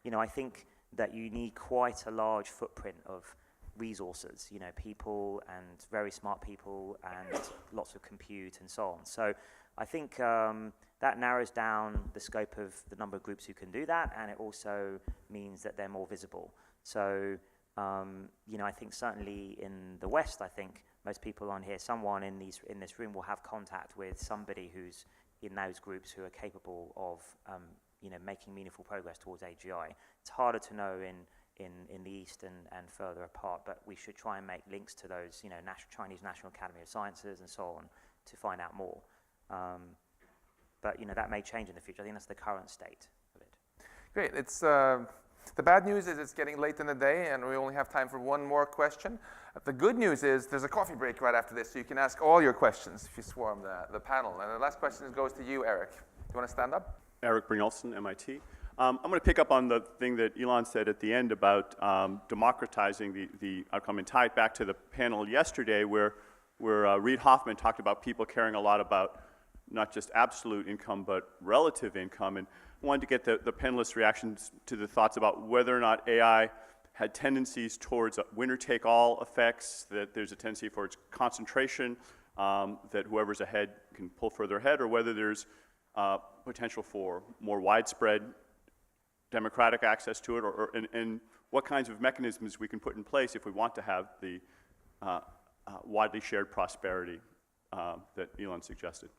S3: you know, I think that you need quite a large footprint of resources, you know, people and very smart people and lots of compute and so on. So I think that narrows down the scope of the number of groups who can do that, and it also means that they're more visible. So you know, I think certainly in the West, I think most people on here, someone in this room will have contact with somebody who's in those groups who are capable of, you know, making meaningful progress towards AGI. It's harder to know in the East and further apart, but we should try and make links to those, you know, Chinese National Academy of Sciences and so on to find out more. But, you know, that may change in the future. I think that's the current state of it.
S1: Great. It's the bad news is it's getting late in the day, and we only have time for one more question. The good news is there's a coffee break right after this, so you can ask all your questions if you swarm the panel. And the last question goes to you, Eric. Do you want to stand up?
S13: Eric Brynjolfsson, MIT. I'm going to pick up on the thing that Elon said at the end about democratizing the outcome and tie it back to the panel yesterday where Reid Hoffman talked about people caring a lot about not just absolute income, but relative income. And I wanted to get the panelists' reactions to the thoughts about whether or not AI had tendencies towards winner-take-all effects, that there's a tendency for its concentration, that whoever's ahead can pull further ahead, or whether there's potential for more widespread democratic access to it, and what kinds of mechanisms we can put in place if we want to have the widely shared prosperity that Elon suggested.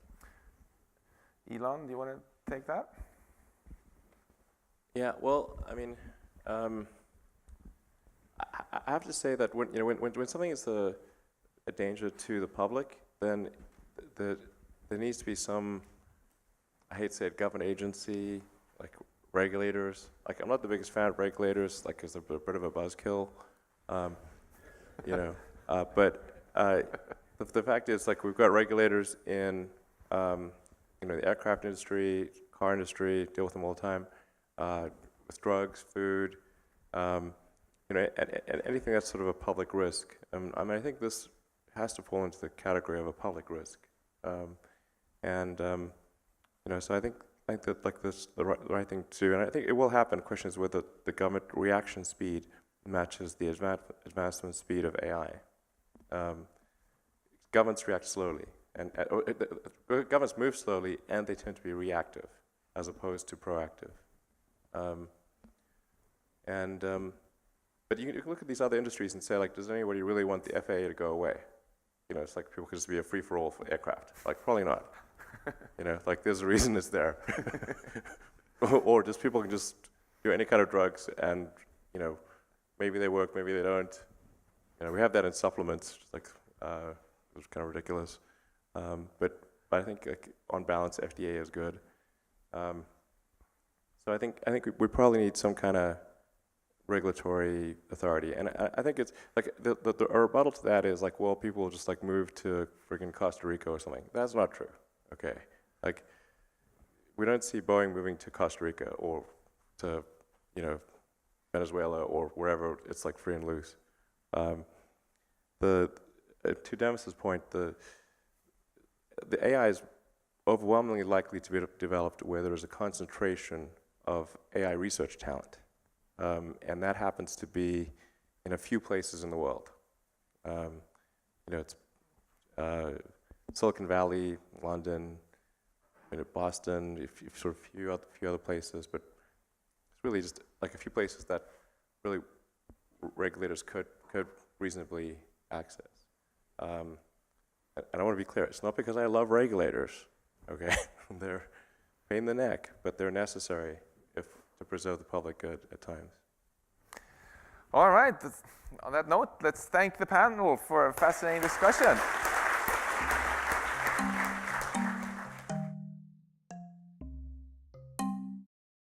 S1: Elon, do you want to take that?
S10: Yeah, well, I mean, I have to say that when something is a danger to the public, then there needs to be some, I hate to say it, government agency, like regulators. Like, I'm not the biggest fan of regulators, like, because they're a bit of a buzzkill, you know. But the fact is, like, we've got regulators in, you know, the aircraft industry, car industry, deal with them all the time. With drugs, food, you know, and anything that's sort of a public risk. I mean, I think this has to fall into the category of a public risk, you know. So I think that, like, this the right thing to do, and I think it will happen. The question is whether the government reaction speed matches the advancement speed of AI. Governments react slowly, and governments move slowly, and they tend to be reactive as opposed to proactive. But you can look at these other industries and say, like, does anybody really want the FAA to go away? You know, it's like people could just be a free-for-all for aircraft. Like, probably not. You know, like, there's a reason it's there. Or just people can just do any kind of drugs, and, you know, maybe they work, maybe they don't. You know, we have that in supplements, like, it's kind of ridiculous. But I think, like, on balance, FDA is good. So I think we probably need some kind of regulatory authority, and I think it's like the rebuttal to that is like, well, people will just like move to freaking Costa Rica or something. That's not true. Okay, like, we don't see Boeing moving to Costa Rica or to, you know, Venezuela or wherever it's like free and loose. To Demis's point, the AI is overwhelmingly likely to be developed where there is a concentration of AI research talent. And that happens to be in a few places in the world. You know, it's Silicon Valley, London, you know, Boston, sort of a few other places, but it's really just like a few places that really regulators could reasonably access. and I want to be clear, it's not because I love regulators, okay? They're a pain in the neck, but they're necessary to preserve the public good at times.
S1: All right. On that note, let's thank the panel for a fascinating discussion.